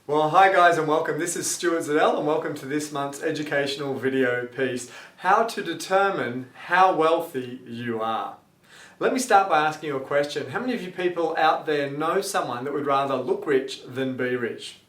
Well, hi guys and welcome. This is Zadel and welcome to this month's educational video piece, How to Determine How Wealthy You Are. Let me start by asking you a question. How many of you people out there know someone that would rather look rich than be rich?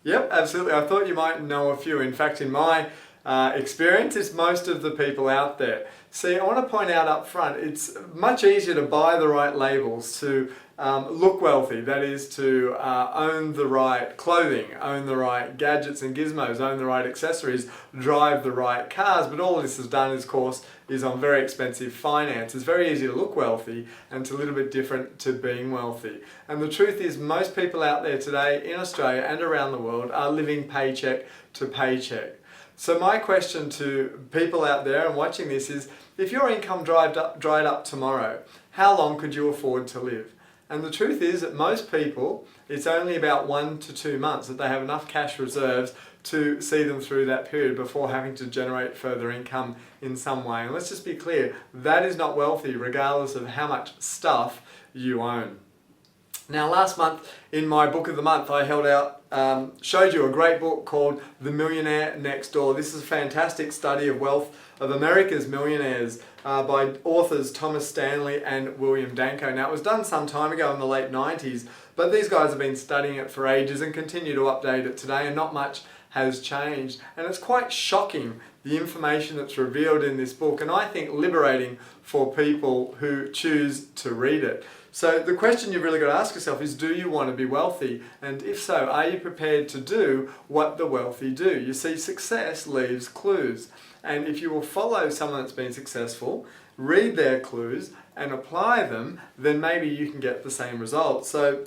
Yep, absolutely. I thought you might know a few. In fact, in my experience, it's most of the people out there. See, I want to point out up front, it's much easier to buy the right labels, to look wealthy, that is to own the right clothing, own the right gadgets and gizmos, own the right accessories, drive the right cars, but all this is done, of course, is on very expensive finance. It's very easy to look wealthy and it's a little bit different to being wealthy. And the truth is most people out there today in Australia and around the world are living paycheck to paycheck. So my question to people out there and watching this is, if your income dried up tomorrow, how long could you afford to live? And the truth is that most people, it's only about 1 to 2 months that they have enough cash reserves to see them through that period before having to generate further income in some way. And let's just be clear, that is not wealthy regardless of how much stuff you own. Now last month in my book of the month I showed you a great book called The Millionaire Next Door. This is a fantastic study of wealth of America's millionaires by authors Thomas Stanley and William Danko. Now it was done some time ago in the late 90s, but these guys have been studying it for ages and continue to update it today, and not much has changed. And it's quite shocking, the information that's revealed in this book, and I think liberating for people who choose to read it. So the question you've really got to ask yourself is, do you want to be wealthy? And if so, are you prepared to do what the wealthy do? You see, success leaves clues. And if you will follow someone that's been successful, read their clues and apply them, then maybe you can get the same result. So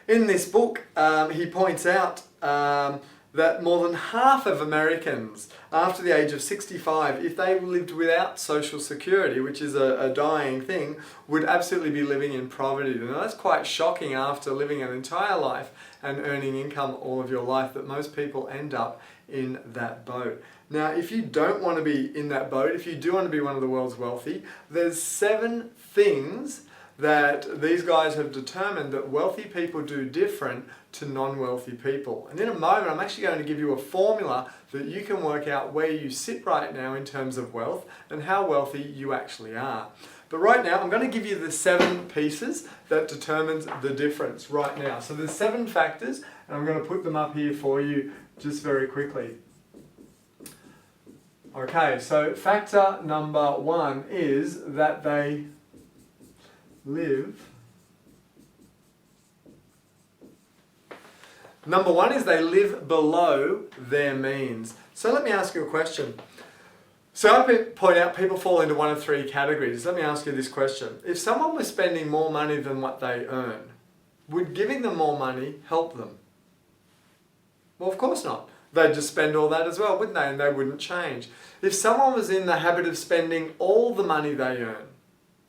in this book, he points out that more than half of Americans after the age of 65, if they lived without Social Security, which is a dying thing, would absolutely be living in poverty. And that's quite shocking after living an entire life and earning income all of your life, that most people end up in that boat. Now, if you don't want to be in that boat, if you do want to be one of the world's wealthy, there's 7 things that these guys have determined that wealthy people do different to non-wealthy people. And in a moment, I'm actually going to give you a formula that you can work out where you sit right now in terms of wealth and how wealthy you actually are. But right now, I'm going to give you the 7 pieces that determines the difference right now. So there's 7 factors, and I'm going to put them up here for you just very quickly. Okay, so factor number 1 is that they live. Number 1 is they live below their means. So let me ask you a question. So I point out people fall into one of 3 categories. Let me ask you this question. If someone was spending more money than what they earn, would giving them more money help them? Well, of course not. They'd just spend all that as well, wouldn't they? And they wouldn't change. If someone was in the habit of spending all the money they earn,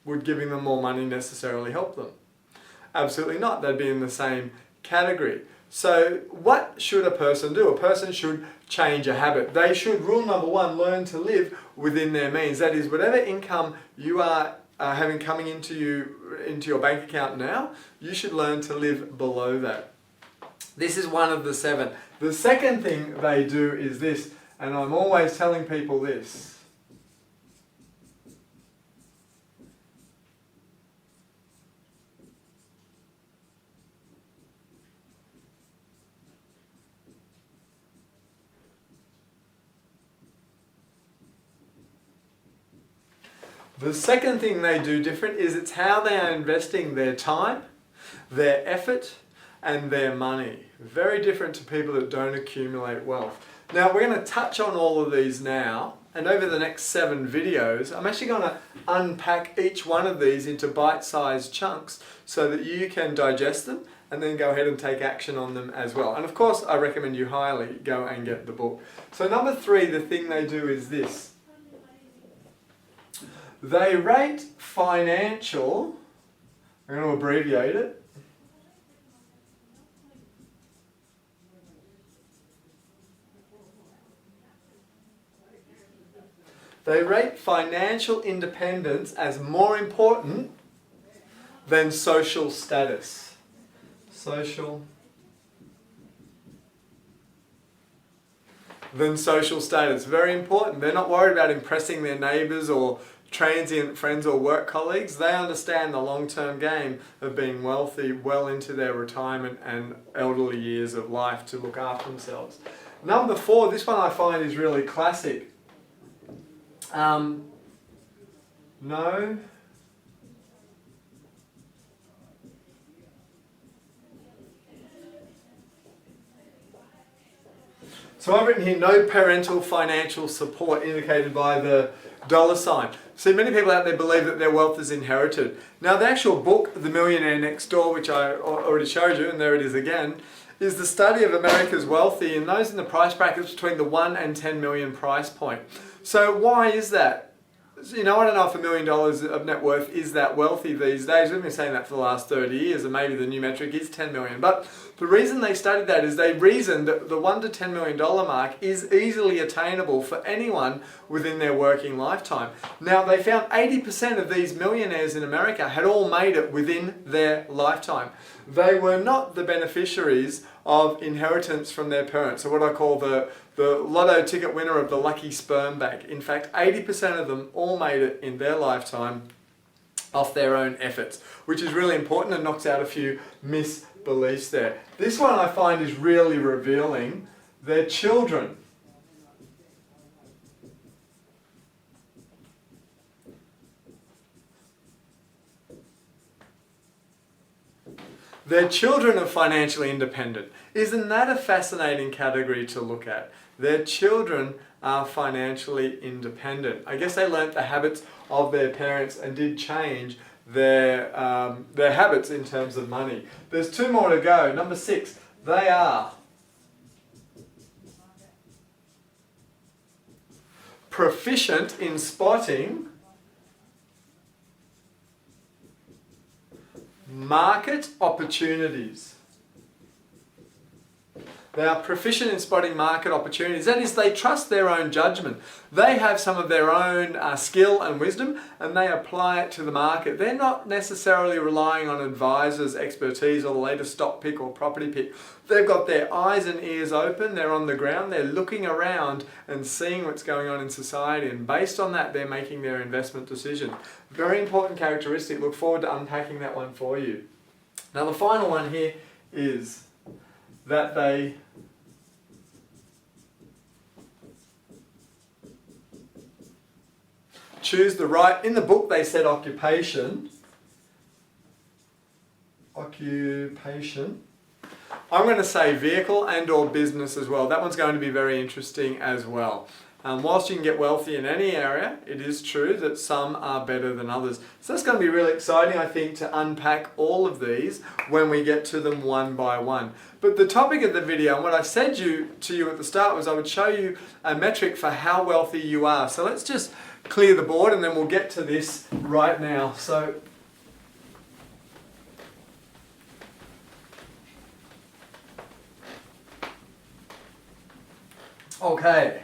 would giving them more money necessarily help them? Absolutely not. They'd be in the same category. So what should a person do? A person should change a habit. They should, rule number 1, learn to live within their means. That is, whatever income you are having coming into your bank account now, you should learn to live below that. This is one of the 7. The second thing they do is this, and I'm always telling people this. The second thing they do different is it's how they are investing their time, their effort, and their money. Very different to people that don't accumulate wealth. Now we're going to touch on all of these now, and over the next 7 videos, I'm actually going to unpack each one of these into bite-sized chunks so that you can digest them and then go ahead and take action on them as well. And of course, I recommend you highly go and get the book. So number 3, the thing they do is this. They rate financial, I'm going to abbreviate it, they rate financial independence as more important than social status. Social than social status. Very important. They're not worried about impressing their neighbours or transient friends or work colleagues. They understand the long-term game of being wealthy well into their retirement and elderly years of life to look after themselves. Number 4, this one I find is really classic. No. So I've written here, no parental financial support, indicated by the $sign. See, many people out there believe that their wealth is inherited. Now, the actual book, The Millionaire Next Door, which I already showed you, and there it is again, is the study of America's wealthy and those in the price brackets between the 1 and 10 million price point. So why is that? You know, I don't know if $1 million of net worth is that wealthy these days. We've been saying that for the last 30 years, and maybe the new metric is 10 million. But the reason they studied that is they reasoned that the $1 to $10 million mark is easily attainable for anyone within their working lifetime. Now, they found 80% of these millionaires in America had all made it within their lifetime. They were not the beneficiaries of inheritance from their parents, so what I call the lotto ticket winner of the lucky sperm bank. In fact, 80% of them all made it in their lifetime off their own efforts, which is really important and knocks out a few misbeliefs there. This one I find is really revealing. Their children are financially independent. Isn't that a fascinating category to look at? Their children are financially independent. I guess they learnt the habits of their parents and did change their habits in terms of money. There's 2 more to go. Number 6, they are proficient in spotting market opportunities. They are proficient in spotting market opportunities. That is, they trust their own judgment. They have some of their own skill and wisdom, and they apply it to the market. They're not necessarily relying on advisors' expertise or the latest stock pick or property pick. They've got their eyes and ears open. They're on the ground. They're looking around and seeing what's going on in society. And based on that, they're making their investment decision. Very important characteristic. Look forward to unpacking that one for you. Now, the final one here is that they choose the right, in the book they said occupation. I'm going to say vehicle and or business as well. That one's going to be very interesting as well. Whilst you can get wealthy in any area, it is true that some are better than others. So that's going to be really exciting, I think, to unpack all of these when we get to them one by one. But the topic of the video, and what I said to you at the start, was I would show you a metric for how wealthy you are. So let's just clear the board and then we'll get to this right now. So okay.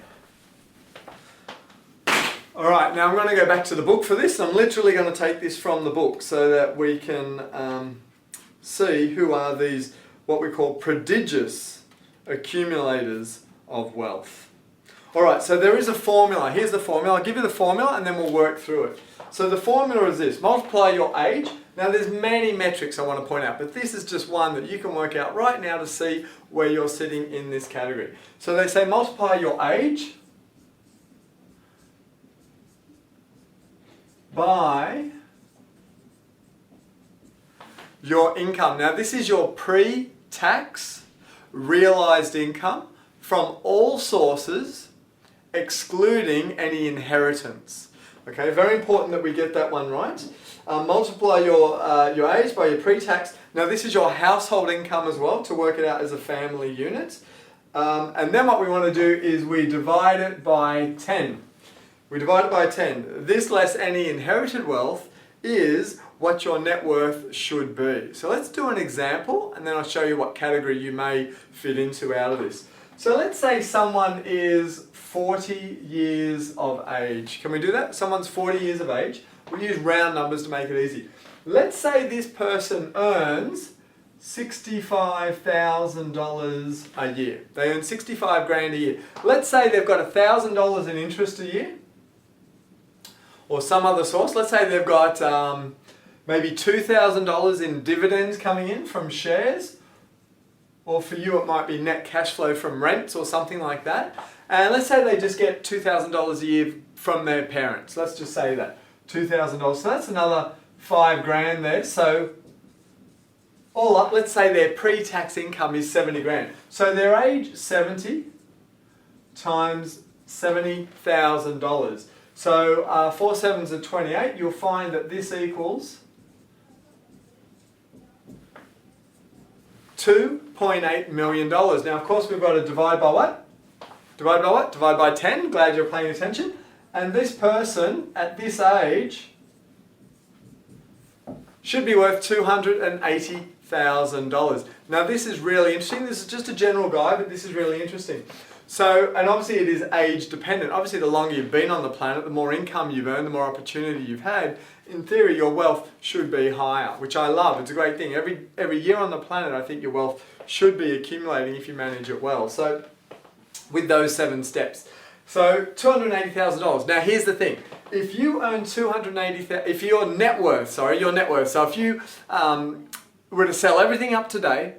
Alright, now I'm going to go back to the book for this. I'm literally going to take this from the book so that we can see who are these, what we call prodigious accumulators of wealth. Alright, so there is a formula. Here's the formula. I'll give you the formula and then we'll work through it. So the formula is this. Multiply your age. Now there's many metrics I want to point out, but this is just one that you can work out right now to see where you're sitting in this category. So they say multiply your age by your income. Now this is your pre-tax realized income from all sources, excluding any inheritance. Okay, very important that we get that one right. Multiply your age by your pre-tax. Now this is your household income as well, to work it out as a family unit. And then what we want to do is we divide it by 10. We divide it by 10. This less any inherited wealth is what your net worth should be. So let's do an example and then I'll show you what category you may fit into out of this. So let's say someone is 40 years of age. Can we do that? Someone's 40 years of age. We'll use round numbers to make it easy. Let's say this person earns $65,000 a year. They earn 65 grand a year. Let's say they've got $1,000 in interest a year, or some other source. Let's say they've got maybe $2,000 in dividends coming in from shares, or for you it might be net cash flow from rents or something like that. And let's say they just get $2,000 a year from their parents. Let's just say that, $2,000. So that's another 5 grand there. So all up, let's say their pre-tax income is 70 grand. So their age 70 times $70,000. So 4 sevens are 28. You'll find that this equals $2.8 million. Now, of course, we've got to divide by what? Divide by what? Divide by 10. Glad you're paying attention. And this person at this age should be worth $280,000. Now, this is really interesting. This is just a general guide, but this is really interesting. So, and obviously it is age dependent. Obviously, the longer you've been on the planet, the more income you've earned, the more opportunity you've had. In theory, your wealth should be higher, which I love. It's a great thing. Every year on the planet, I think your wealth should be accumulating if you manage it well. So, with those 7 steps. So, $280,000. Now, here's the thing. If you earn $280,000, if your net worth, so if you were to sell everything up today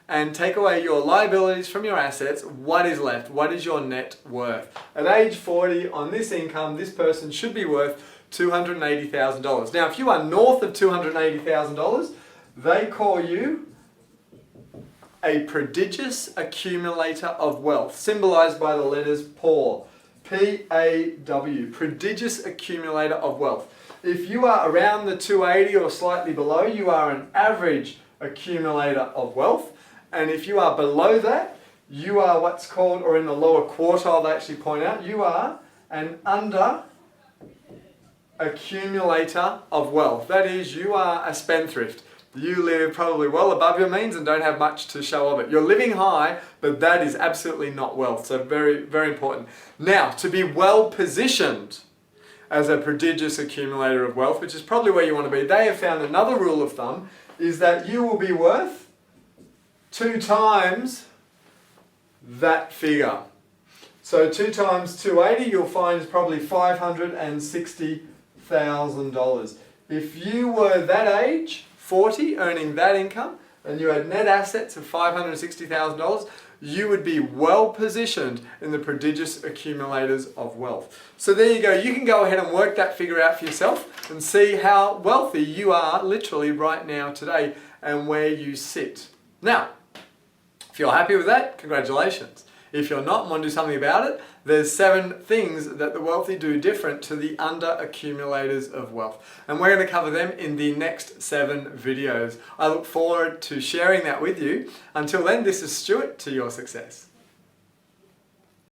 and take away your liabilities from your assets, what is left? What is your net worth? At age 40, on this income, this person should be worth $280,000. Now, if you are north of $280,000, they call you a prodigious accumulator of wealth, symbolized by the letters PAW. P-A-W, prodigious accumulator of wealth. If you are around the 280 or slightly below, you are an average accumulator of wealth. And if you are below that, you are what's called, or in the lower quartile they actually point out, you are an under accumulator of wealth. That is, you are a spendthrift. You live probably well above your means and don't have much to show of it. You're living high, but that is absolutely not wealth. So very, very important. Now, to be well positioned as a prodigious accumulator of wealth, which is probably where you want to be, they have found another rule of thumb, is that you will be worth 2 times that figure. So 2 times 280, you'll find is probably $560,000. If you were that age, 40, earning that income, and you had net assets of $560,000, you would be well positioned in the prodigious accumulators of wealth. So there you go. You can go ahead and work that figure out for yourself and see how wealthy you are literally right now today and where you sit. Now, if you're happy with that, congratulations. If you're not and want to do something about it, there's 7 things that the wealthy do different to the under accumulators of wealth. And we're going to cover them in the next 7 videos. I look forward to sharing that with you. Until then, this is Stuart, to your success.